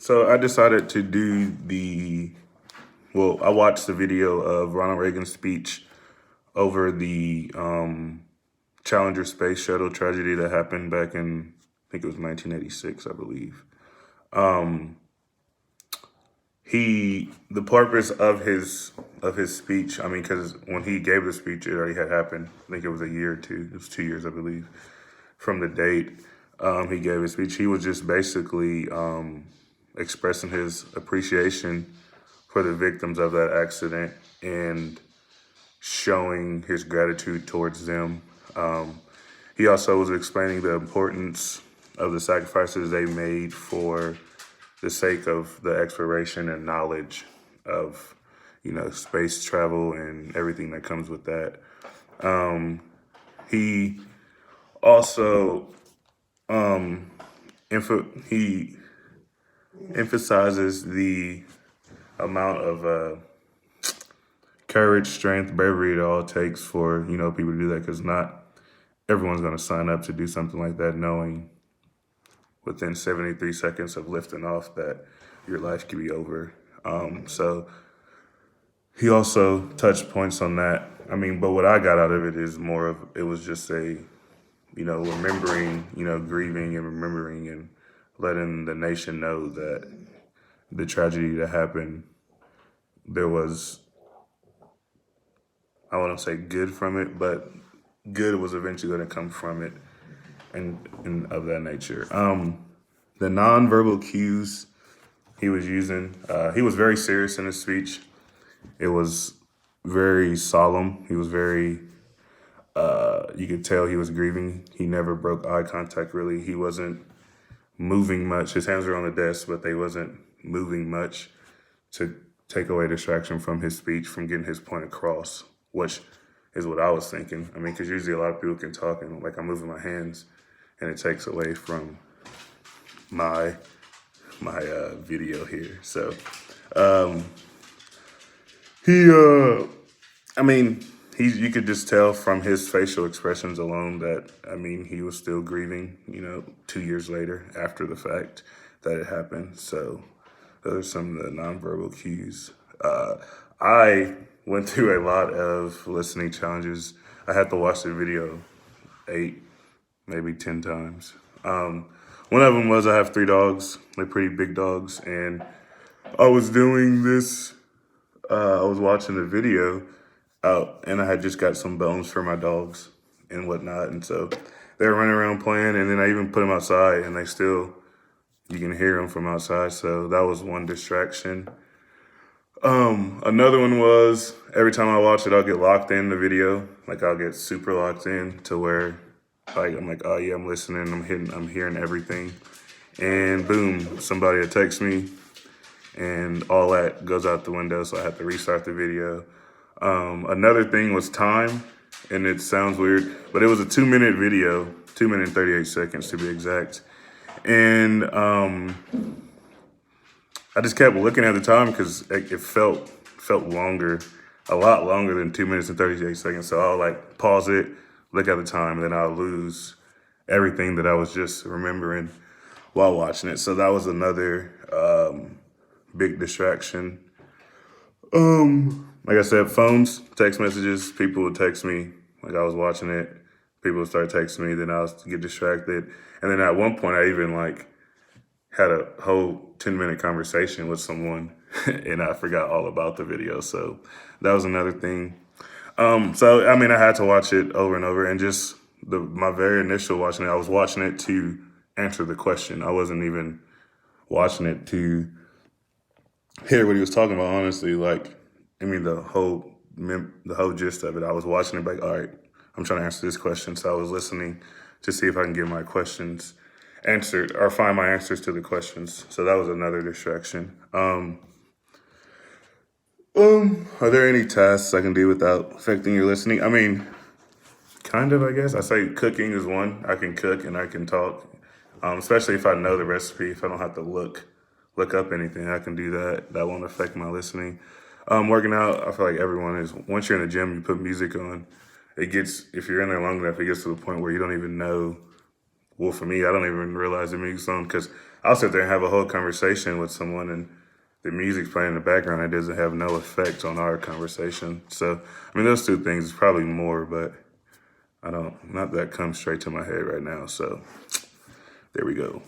So I decided to do I watched the video of Ronald Reagan's speech over the Challenger space shuttle tragedy that happened back in, I think it was 1986, I believe. Um, the purpose of his speech, I mean, because when he gave the speech, it already had happened. I think it was a year or two. It was 2 years, I believe, from the date he gave his speech. He was just basically expressing his appreciation for the victims of that accident and showing his gratitude towards them. He also was explaining the importance of the sacrifices they made for the sake of the exploration and knowledge of, space travel and everything that comes with that. He also he emphasizes the amount of courage, strength, bravery it all takes for people to do that, because not everyone's going to sign up to do something like that, knowing within 73 seconds of lifting off that your life could be over. So he also touched points on that. I mean, but what I got out of it is more of, it was just remembering, grieving and remembering and letting the nation know that the tragedy that happened, there was, I wouldn't say good from it, but good was eventually going to come from it, and of that nature. The nonverbal cues he was using, he was very serious in his speech. It was very solemn. He was very, you could tell he was grieving. He never broke eye contact, really. He wasn't moving much. His hands were on the desk, but they wasn't moving much to take away distraction from his speech, from getting his point across, which is what I was thinking. I mean, because usually a lot of people can talk and like I'm moving my hands, and it takes away from my video here. So you could just tell from his facial expressions alone that, I mean, he was still grieving, 2 years later after the fact that it happened. So those are some of the nonverbal cues. I went through a lot of listening challenges. I had to watch the video 8, maybe 10 times. One of them was, I have 3 dogs. They're pretty big dogs. And I was doing this, I was watching the video out, and I had just got some bones for my dogs and whatnot. And so they were running around playing, and then I even put them outside, and you can hear them from outside. So that was one distraction. Another one was, every time I watch it, I'll get locked in the video. Like, I'll get super locked in to where, like, I'm like, oh yeah, I'm listening, I'm hearing everything. And boom, somebody will text me, and all that goes out the window, so I have to restart the video. Another thing was time, and it sounds weird, but it was a 2-minute video, 2 minutes and 38 seconds to be exact. And I just kept looking at the time because it felt longer, a lot longer than 2 minutes and 38 seconds. So I'll like pause it, look at the time, and then I'll lose everything that I was just remembering while watching it. So that was another big distraction. Like I said, phones, text messages, people would text me. Like, I was watching it, people would start texting me, then I would get distracted. And then at one point I even had a whole 10-minute conversation with someone and I forgot all about the video. So that was another thing. So, I mean, I had to watch it over and over, and just my very initial watching it, I was watching it to answer the question. I wasn't even watching it to hear what he was talking about, honestly. Like, I mean, the whole gist of it, I was watching it like, all right, I'm trying to answer this question. So I was listening to see if I can get my questions answered or find my answers to the questions. So that was another distraction. Are there any tasks I can do without affecting your listening? I mean, kind of, I guess. I say cooking is one. I can cook and I can talk, especially if I know the recipe. If I don't have to look up anything, I can do that. That won't affect my listening. Working out, I feel like everyone is. Once you're in the gym, you put music on. If you're in there long enough, it gets to the point where you don't even know. Well, for me, I don't even realize the music's on because I'll sit there and have a whole conversation with someone, and the music's playing in the background. It doesn't have no effect on our conversation. So, I mean, those two things is probably more, but not that comes straight to my head right now. So, there we go.